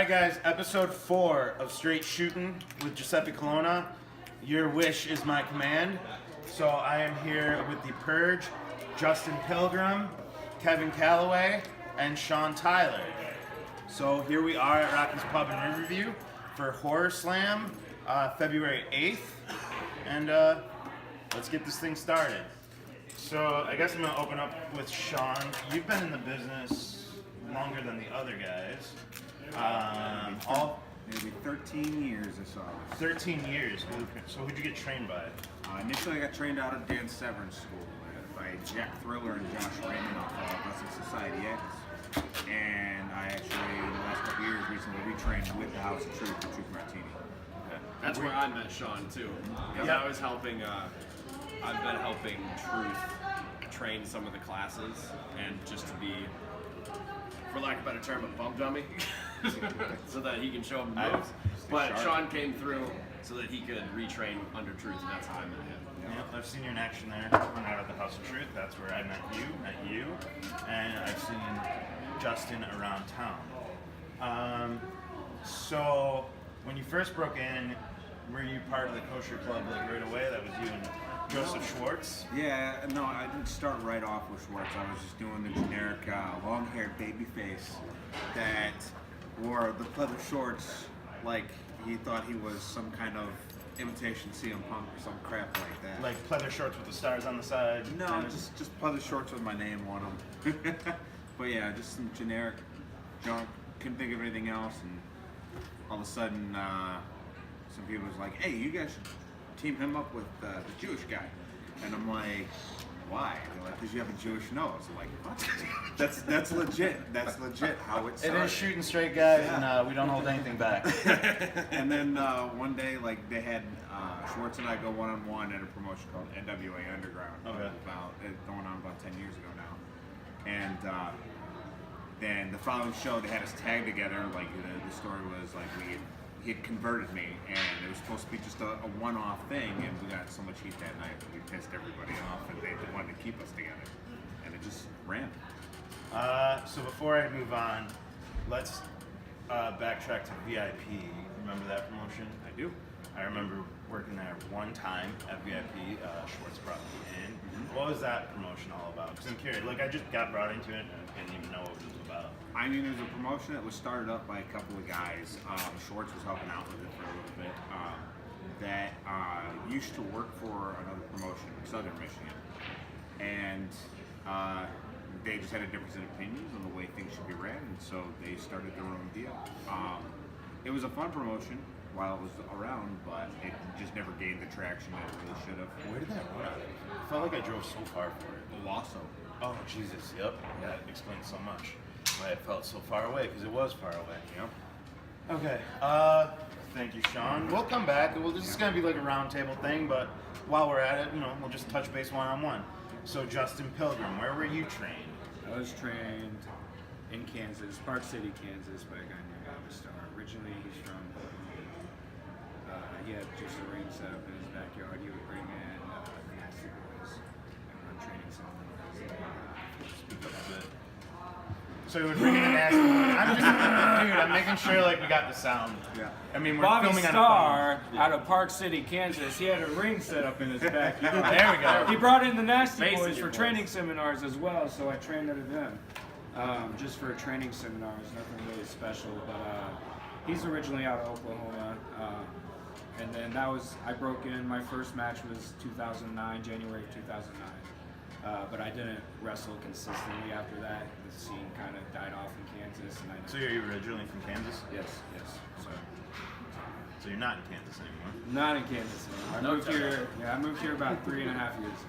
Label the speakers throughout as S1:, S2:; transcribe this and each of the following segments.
S1: Alright guys, episode 4 of Straight Shootin with Giuseppe Colonna. Your wish is my command. So I am here with the Purge, Justin Pilgrim, Kevin Calloway, and Sean Tyler. So here we are at Rocky's Pub in Riverview for Horror Slam, February 8th. And let's get this thing started. So I guess I'm gonna open up with Sean. You've been in the business longer than the other guys.
S2: Maybe 13 years or so.
S1: 13 years. So who'd you get trained by?
S2: Initially, I got trained out of Dan Severn's school by Jack Thriller and Josh Raymond off Wrestling Society X. And I actually, in the last couple years, recently retrained with the House of Truth, the Truth Martini.
S3: Okay. That's where I met Sean too. Because I was helping. I've been helping Truth train some of the classes, and just to be, for lack of a better term, a bump dummy, so that he can show him the moves. But Sean came through so that he could retrain under Truth, and that's how I met him.
S1: Yep, I've seen you in action there. Went out at the House of Truth. That's where I met you, and I've seen Justin around town. So when you first broke in, were you part of the kosher club like right away? That was you and Joseph Schwartz?
S2: Yeah, no, I didn't start right off with Schwartz. I was just doing the generic long-haired baby face that wore the pleather shorts like he thought he was some kind of imitation CM Punk or some crap like that.
S1: Like pleather shorts with the stars on the side?
S2: No, just pleather shorts with my name on them. But yeah, just some generic junk. Couldn't think of anything else, and all of a sudden, some people was like, "Hey, you guys should team him up with the Jewish guy," and I'm like, "Why?" They're like, "Because you have a Jewish nose." I'm like, "What?" That's legit. That's legit how it started.
S1: It is shooting straight, guys, and we don't hold anything back.
S2: And then one day, like they had Schwartz and I go one-on-one at a promotion called NWA Underground.
S1: Okay.
S2: Going on about 10 years ago now, and then the following show they had us tag together. Like the story was like he had converted me, and it was supposed to be just a one-off thing, and we got so much heat that night that we pissed everybody off, and they wanted to keep us together, and it just ran.
S1: So before I move on, let's backtrack to VIP. Remember that promotion?
S2: I do.
S1: I remember working there one time at VIP. Schwartz brought me in.
S2: Mm-hmm.
S1: What was that promotion all about? Because I'm curious. Like I just got brought into it, and I didn't even know what it was about.
S2: I mean, it was a promotion that was started up by a couple of guys. Schwartz was helping out with it for a little bit. That used to work for another promotion in Southern Michigan, and they just had a difference in opinions on the way things should be ran, and so they started their own deal. It was a fun promotion while it was around, but it just never gained the traction that it really should have.
S1: Where did that run out of? I felt like I drove so far for it.
S2: Owasso.
S1: Oh Jesus! Yep. That explains so much. Why I felt so far away, because it was far away.
S2: Yep.
S1: Okay. Thank you, Sean. We'll come back. This is gonna be like a roundtable thing, but while we're at it, we'll just touch base one-on-one. So, Justin Pilgrim, where were you trained?
S4: I was trained in Kansas, Park City, Kansas, by a guy named Avistar. Originally, he's from he had just a ring set up in his backyard. He would bring in the Nasty Boys and run training seminars.
S1: Speak up a bit. So we would bring in the nasty. I'm making sure like we got the sound.
S2: Yeah.
S1: I mean, we're
S4: Bobby
S1: filming
S4: Starr,
S1: on a phone.
S4: out of Park City, Kansas, he had a ring set up in his backyard.
S1: There we go.
S4: He brought in the Nasty
S3: Facing
S4: Boys
S3: your
S4: for
S3: boys.
S4: training seminars as well, so I trained under them. Just for training seminars, nothing really special. But he's originally out of Oklahoma, and then I broke in. My first match was 2009, January of 2009. But I didn't wrestle consistently after that. The scene kind of died off in Kansas, and
S1: So you're originally from Kansas?
S4: yes.
S1: So you're not in Kansas anymore?
S4: Not in Kansas anymore. I moved here. Yeah, I moved here about 3.5 years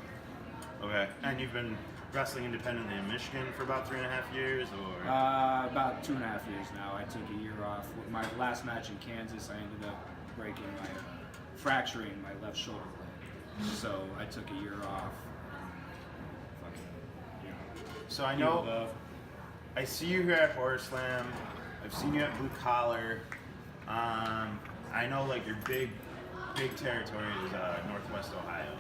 S4: ago.
S1: Okay. And you've been wrestling independently in Michigan for about 3.5 years, or?
S4: About 2.5 years now. I took a year off. With my last match in Kansas, I ended up fracturing my left shoulder blade. So I took a year off.
S1: So I know, I see you here at Horror Slam. I've seen you at Blue Collar. I know like your big territory is Northwest Ohio.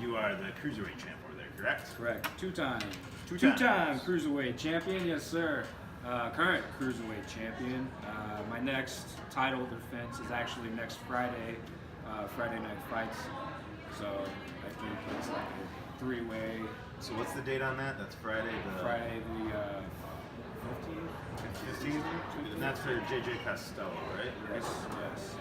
S1: You are the Cruiserweight champ over there, correct?
S4: Correct. Two-time
S1: Two times.
S4: Cruiserweight champion, yes sir. Current cruiserweight champion. My next title defense is actually next Friday, Friday Night Fights. So I think it's like a 3-way.
S1: So what's the date on that? That's Friday the
S4: Friday the 15th.
S1: 15th? And that's for JJ Costello, right?
S4: Yes.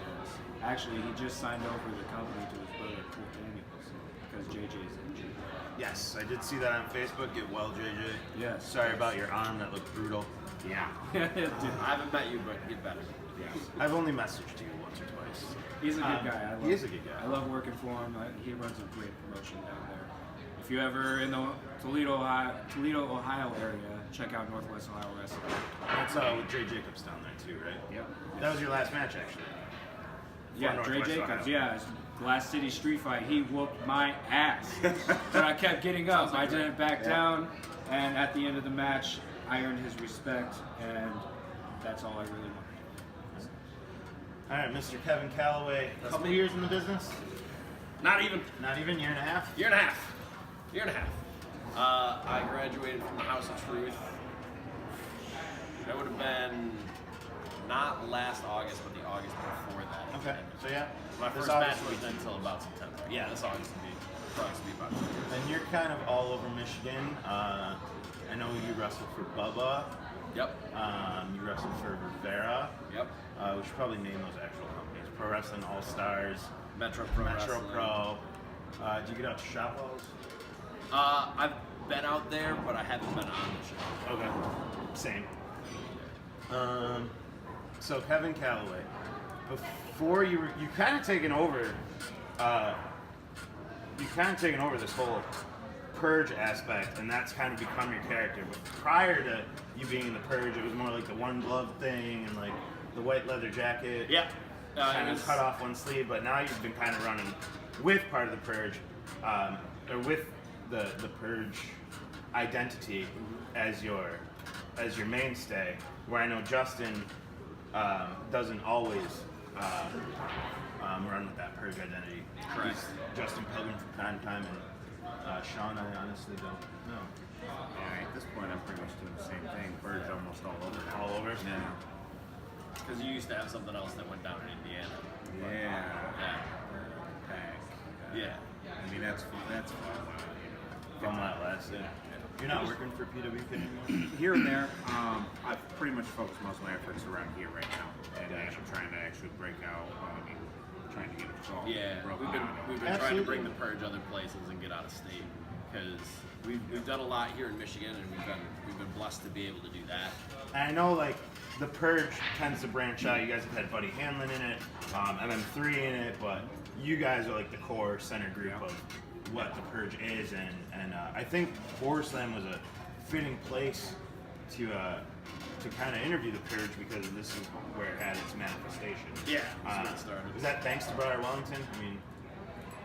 S4: Actually, he just signed over the company to his brother, Cool Daniels, because JJ is injured.
S1: Yes, I did see that on Facebook. Get well, JJ.
S4: Yes.
S1: Sorry about your arm. That looked brutal.
S2: Yeah.
S4: Dude,
S3: I haven't met you, but get better.
S2: Yes.
S1: I've only messaged you once or twice.
S4: he's a good guy.
S1: He is a good guy.
S4: I love working for him. He runs a great promotion down there. If you're ever in the Toledo, Ohio area, check out Northwest Ohio Wrestling.
S1: That's with Dre Jacobs down there too, right?
S4: Yep.
S1: That was your last match, actually.
S4: Yeah,
S1: For
S4: Dre
S1: Northwest
S4: Jacobs.
S1: Ohio.
S4: Yeah, Glass City Street Fight. He whooped my ass, but I kept getting up. I didn't back down, and at the end of the match, I earned his respect, and that's all I really want.
S1: All right, Mr. Kevin Calloway. A couple years in the business?
S3: Not even.
S1: Not even year and a half.
S3: Year and a half. I graduated from the House of Truth. That would have been not last August, but the August before that.
S1: Okay, so yeah.
S3: My
S1: this
S3: first match
S1: August
S3: was
S1: will be-
S3: until about September. Yeah, this August would be approximately about 2 years.
S1: And you're kind of all over Michigan. I know you wrestled for Bubba.
S3: Yep.
S1: You wrestled for Rivera.
S3: Yep.
S1: We should probably name those actual companies. Pro Wrestling All Stars,
S3: Metro Pro
S1: Metro
S3: Wrestling.
S1: Pro. Did you get out to shop walls?
S3: I've been out there, but I haven't been on the show.
S1: Okay. Same. So Kevin Calloway, before you kind of taken over, this whole Purge aspect, and that's kind of become your character. But prior to you being in the Purge, it was more like the one glove thing and like the white leather jacket.
S3: Yeah.
S1: Kind
S3: it
S1: of
S3: was-
S1: cut off one sleeve, but now you've been kind of running with part of the Purge, or with the Purge identity as your mainstay. Where I know Justin doesn't always run with that Purge identity.
S3: Correct.
S1: He's Justin Pilgrim from time to time, and Sean, I honestly don't know.
S2: Yeah, at this point, I'm pretty much doing the same thing. Purge almost all over.
S1: All over.
S2: Yeah.
S3: Because you used to have something else that went down in Indiana.
S2: Yeah.
S3: Yeah.
S2: Pack.
S3: Yeah.
S2: I mean, that's fun.
S1: From that last year. You're not working for PWK anymore?
S2: Here and there, I've pretty much focused most of my efforts around here right now, and I'm trying to actually break out. Trying to get it all
S3: Yeah,
S2: broken
S3: we've been
S2: down.
S3: trying to
S1: Absolutely.
S3: bring the Purge other places and get out of state because we've done a lot here in Michigan and we've been blessed to be able to do that.
S1: And I know, like, the Purge tends to branch out. You guys have had Buddy Hanlon in it, MM3 in it, but you guys are like the core center group of what the Purge is, and I think Horror Slam was a fitting place to kind of interview the Purge because this is where it had its manifestation.
S3: Yeah, that's where it started.
S1: Was that thanks to Brother Wellington? I mean,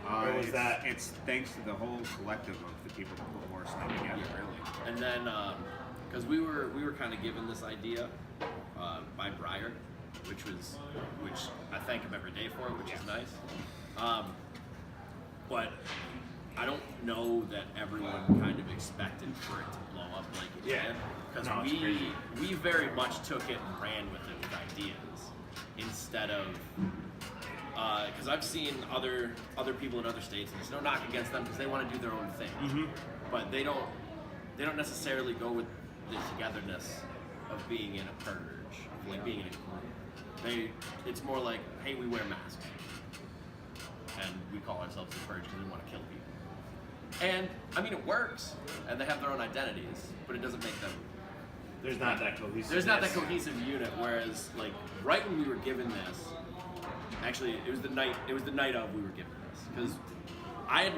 S1: or was that?
S2: It's thanks to the whole collective of the people who put Horse Slam together, really.
S3: And then because we were kind of given this idea by Breyer, which I thank him every day for, which is nice. But I don't know that everyone kind of expected for it to blow up like it did. Because
S1: No, it's crazy.
S3: we very much took it and ran with it with ideas instead of because I've seen other people in other states, and there's no knock against them because they want to do their own thing, but they don't necessarily go with the togetherness of being in a purge, of like being in a group. It's more like, hey, we wear masks and we call ourselves the Purge because we want to kill people. And I mean, it works, and they have their own identities, but it doesn't make them.
S1: There's not that cohesive.
S3: There's not that cohesive unit. Whereas, like, right when we were given this, actually, it was the night of we were given this, because I had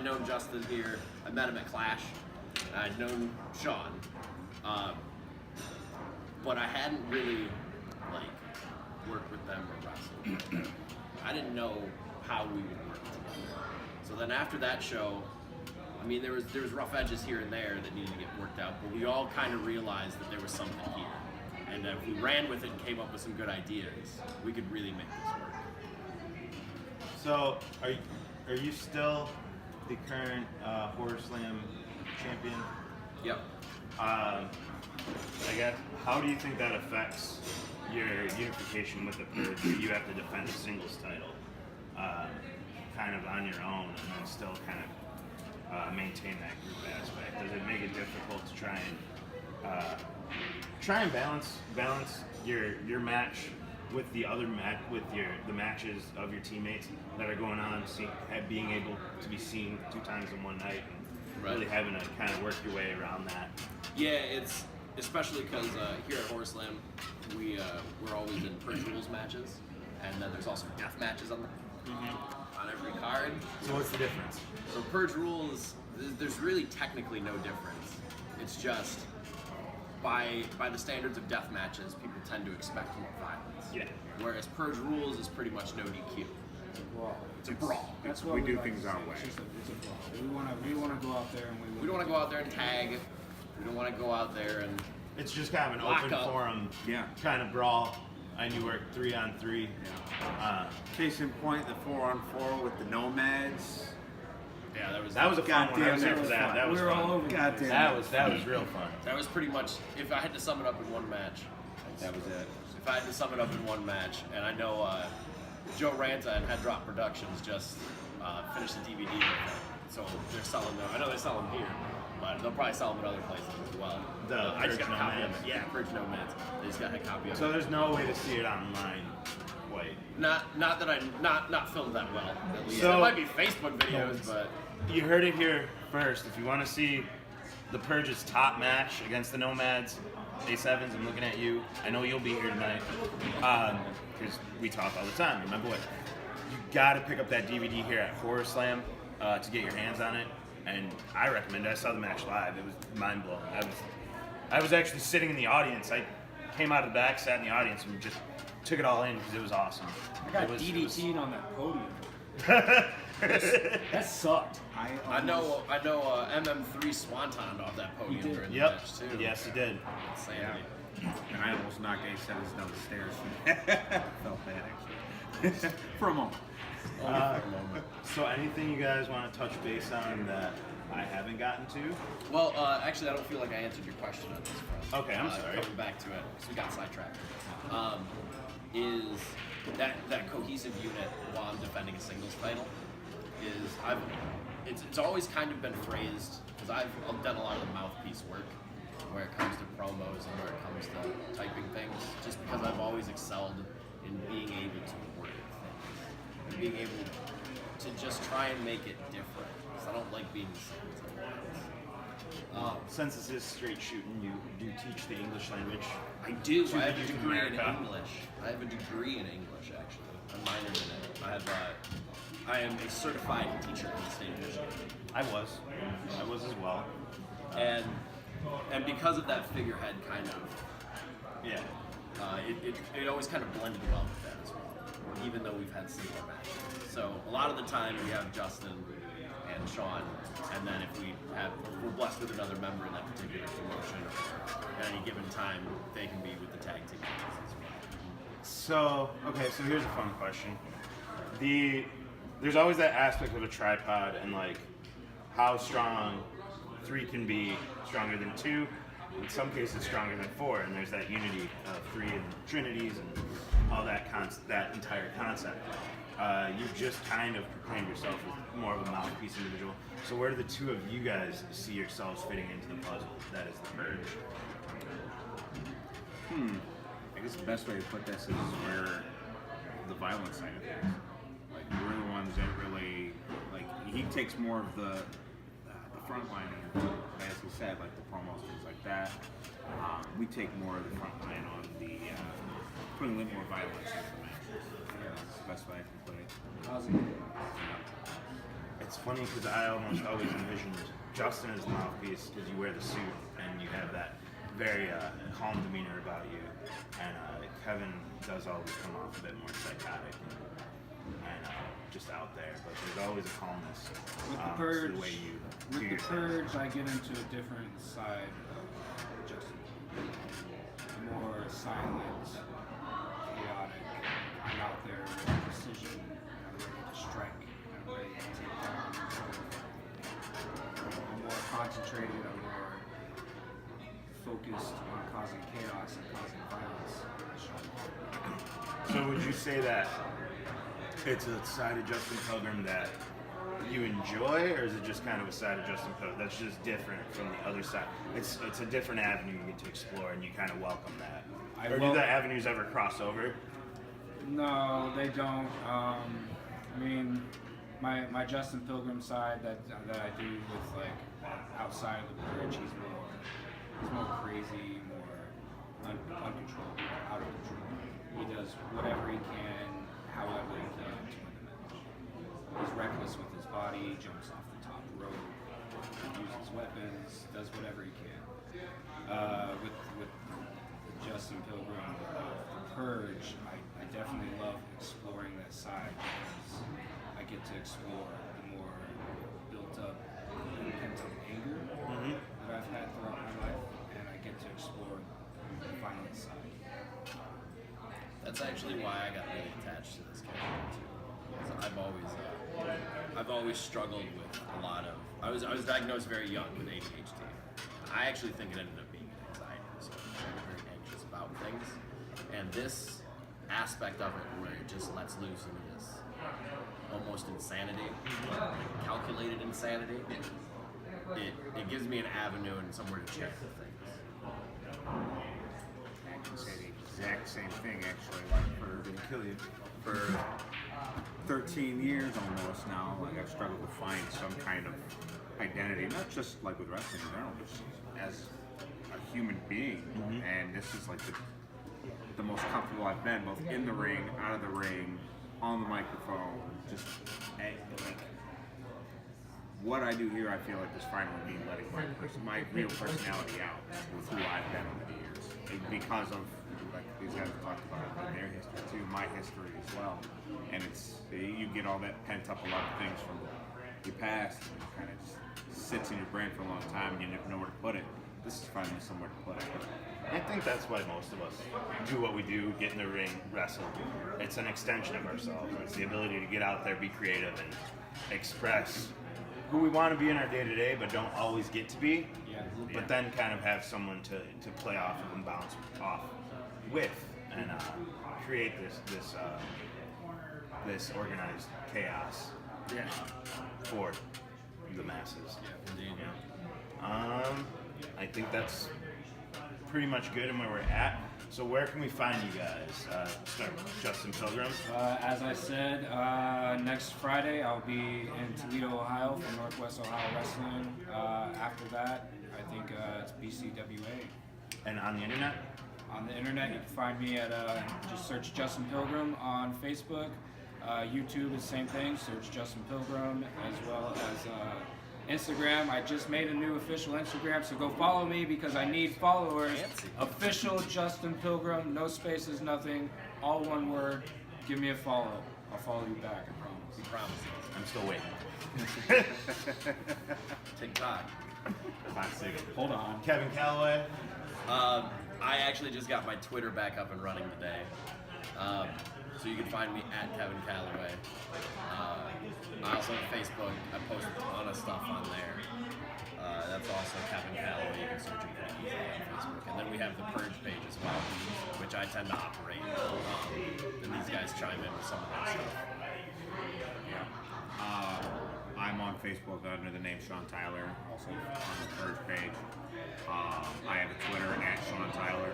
S3: known Justin here. I met him at Clash. I'd known Sean, but I hadn't really like worked with them or wrestled. I didn't know how we would work together. So then after that show, I mean, there was rough edges here and there that needed to get worked out, but we all kind of realized that there was something here, and that if we ran with it and came up with some good ideas, we could really make this work.
S1: So, are you still the current Horror Slam champion?
S3: Yep.
S1: I guess, how do you think that affects your unification with the Purge? You have to defend a singles title, kind of on your own, and then still kind of maintain that group aspect. Does it make it difficult to try and balance your match with the other the matches of your teammates that are going on, being able to be seen 2 times in one night, and really having to kind of work your way around that?
S3: Yeah, it's especially because here at Horse Slam, we're always in Purge rules matches, and then there's also death matches on every card.
S1: So what's the difference?
S3: So Purge rules, there's really technically no difference. It's just by the standards of death matches, people tend to expect more violence.
S1: Yeah.
S3: Whereas Purge rules is pretty much no DQ. It's a brawl.
S4: That's what
S2: we do
S4: like
S2: things
S4: to
S2: our
S4: say.
S2: way.
S4: It's a brawl. We want to go out there and
S3: We don't want to go out there and tag. We don't want to go out there and
S1: It's just kind of an
S3: Lock
S1: open
S3: up.
S1: forum
S2: Yeah.
S1: kind of brawl, and you work 3-on-3.
S2: Case in point, the 4-on-4 with the Nomads.
S3: yeah,
S1: That was a fun one. I was
S2: Goddamn,
S1: there for that. That was
S4: we were all
S1: fun.
S4: over. the
S2: Goddamn.
S4: place.
S1: That was real fun.
S3: That was pretty much, if I had to sum it up in one match,
S2: That was it.
S3: if I had to sum it up in one match, and I know Joe Ranta and Head Drop Productions just finished the DVD with it, so they're selling them. I know they sell them here, but they'll probably sell them at other places as well. I just got a copy of it. Yeah, Purge Nomads. They just got a copy of it.
S1: So there's no way to see it online. Wait.
S3: Not that I not filmed that well. At least.
S1: So-
S3: It might be Facebook videos, but
S1: You heard it here first. If you want to see the Purge's top match against the Nomads, A7s, I'm looking at you. I know you'll be here tonight because we talk all the time. You're my boy. You got to pick up that DVD here at Horror Slam to get your hands on it. And I recommend it. I saw the match live. It was mind blowing. I was actually sitting in the audience. I came out of the back, sat in the audience, and just took it all in because it was awesome.
S4: I got
S1: It was-
S4: DDT'd on that podium. That sucked.
S3: I know MM3 Swanton off that podium
S4: did.
S3: during the
S1: Yep.
S3: match too.
S1: Yes, he did.
S3: Insanity.
S2: And I almost knocked A7s down the stairs. Felt bad, actually. For a moment.
S3: Only for a moment.
S1: So anything you guys want to touch base on that I haven't gotten to?
S3: Well, actually, I don't feel like I answered your question on this front.
S1: Okay, I'm sorry.
S3: Coming back to it, because we got sidetracked. Is that cohesive unit while I'm defending a singles title? It's always kind of been phrased, because I've done a lot of the mouthpiece work where it comes to promos and where it comes to typing things, just because I've always excelled in being able to word things, and being able to just try and make it different, because I don't like being the same as everyone else.
S1: Since this is straight shooting, you do teach the English language.
S3: I do.
S1: To
S3: I have
S1: the
S3: a
S1: youth of
S3: degree in
S1: America.
S3: English. I have a degree in English, actually. I'm minored in it. I am a certified teacher in the state of Michigan.
S1: I was as well.
S3: And because of that figurehead kind of,
S1: Yeah.
S3: it always kind of blended well with that as well, even though we've had similar matches. So a lot of the time we have Justin and Sean, and then if we're blessed with another member in that particular promotion, or at any given time, they can be with the tag team matches as well.
S1: So here's a fun question. There's always that aspect of a tripod and like how strong 3 can be stronger than 2, in some cases stronger than 4, and there's that unity of 3 and trinities and all that that entire concept. You've just kind of proclaimed yourself as more of a mouthpiece individual. So where do the two of you guys see yourselves fitting into the puzzle that is the Purge?
S2: I guess the best way to put this is where the violent side of things. Like we're the ones that really like. He takes more of the front line, as he said, like the promos, things like that. We take more of the front line on the putting a little more violence into the matches. Yeah, that's the best way I can put it.
S1: It's funny because I almost always envisioned Justin as the mouthpiece because you wear the suit and you have that very calm demeanor about you, and Kevin does always come off a bit more psychotic and just out there, but there's always a calmness
S4: With the
S1: to
S4: Purge,
S1: the way you do
S4: with the
S1: your
S4: Purge, I get into a different side of Justin. More silent, chaotic. I'm out there with precision. I'm ready to strike. I'm ready to take down. I'm more concentrated. I'm more focused on causing chaos and causing violence.
S1: So would you say that it's a side of Justin Pilgrim that you enjoy, or is it just kind of a side of Justin Pilgrim that's just different from the other side? It's a different avenue you get to explore, and you kind of welcome that. Or do the avenues ever cross over?
S4: No, they don't. I mean, my Justin Pilgrim side that I do with like outside of the Purge, he's more crazy, more uncontrolled, out of control. He does whatever he can, however he can to win the match. He's reckless with his body, jumps off the top rope, uses weapons, does whatever he can. With Justin Pilgrim, the Purge, I definitely love exploring that side because I get to explore the more built up and pent up anger that I've had throughout my life, and I get to explore the violent side.
S3: That's actually why I got really attached to this character too. Because I've always struggled with a lot of. I was diagnosed very young with ADHD. I actually think it ended up being anxiety disorder. I'm very anxious about things, and this aspect of it, where it just lets loose into this almost insanity, calculated insanity. It gives me an avenue and somewhere to check the things.
S2: I can say the exact same thing actually. Like for 13 years almost now, like I've struggled to find some kind of identity, not just like with wrestling in general, but as a human being. And this is like the most comfortable I've been, both in the ring, out of the ring, on the microphone. Just like what I do here, I feel like is finally me letting my real personality out with who I've been over the years, because of like these guys have talked about their history too, my history as well. And it's you get all that pent up, a lot of things from your past, and it kind of just sits in your brain for a long time, and you never know where to put it. This is finally somewhere to put it.
S1: I think that's why most of us do what we do, get in the ring, wrestle. It's an extension of ourselves. It's the ability to get out there, be creative, and express who we want to be in our day-to-day, but don't always get to be. But then kind of have someone to play off of and bounce off with, and create this organized chaos for the masses.
S3: Indeed.
S1: I think that's pretty much good in where we're at. So where can we find you guys? Start with Justin Pilgrim.
S4: As I said, next Friday I'll be in Toledo, Ohio for Northwest Ohio Wrestling. After that, I think it's BCWA.
S1: And on the internet?
S4: On the internet, you can find me at just search Justin Pilgrim on Facebook. YouTube is the same thing, search Justin Pilgrim, as well as Instagram. I just made a new official Instagram, so go follow me because I need followers.
S3: Fancy.
S4: Official Justin Pilgrim, no spaces, nothing, all one word. Give me a follow. I'll follow you back, I promise.
S3: He promises.
S1: I'm still waiting.
S3: TikTok.
S4: Hold on.
S1: Kevin Calloway.
S3: I actually just got my Twitter back up and running today. So you can find me at Kevin Calloway. I also have Facebook. I post a ton of stuff on there. That's also Kevin Calloway. You can search it for easily on Facebook. And then we have the Purge page as well, which I tend to operate. And these guys chime in with some of that stuff.
S2: I'm on Facebook under the name Sean Tyler, also on the Purge page. I have a Twitter at Sean Tyler,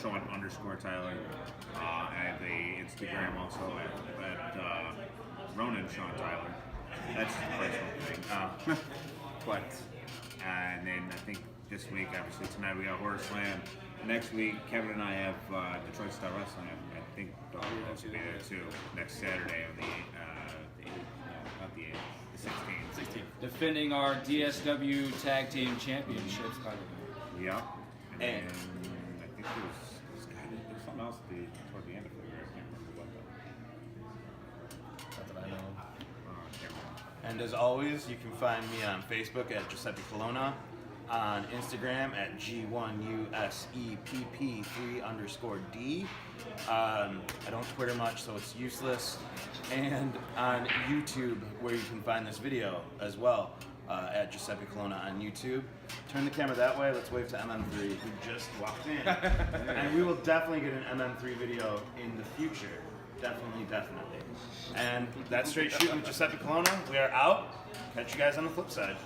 S2: Sean_Tyler. I have a Instagram also at Ronan Sean Tyler. That's the personal thing. But and then I think this week, obviously tonight we got Horror Slam. Next week, Kevin and I have Detroit Star Wrestling. I think they'll also be there too. Next Saturday on the 16th.
S4: Defending our DSW Tag Team Championships, by the way.
S2: Yep. And I think there's something else toward the end of February. I can't remember what
S3: Not that I know.
S2: I can't remember.
S1: And as always, you can find me on Facebook at Giuseppe Colonna, on Instagram at G1USEPP3_D. I don't Twitter much, so it's useless. And on YouTube, where you can find this video as well. at Giuseppe Colonna on YouTube. Turn the camera that way. Let's wave to MM3 who just walked in. And we will definitely get an MM3 video in the future. Definitely. And that's Straight Shootin' with Giuseppe Colonna. We are out. Catch you guys on the flip side.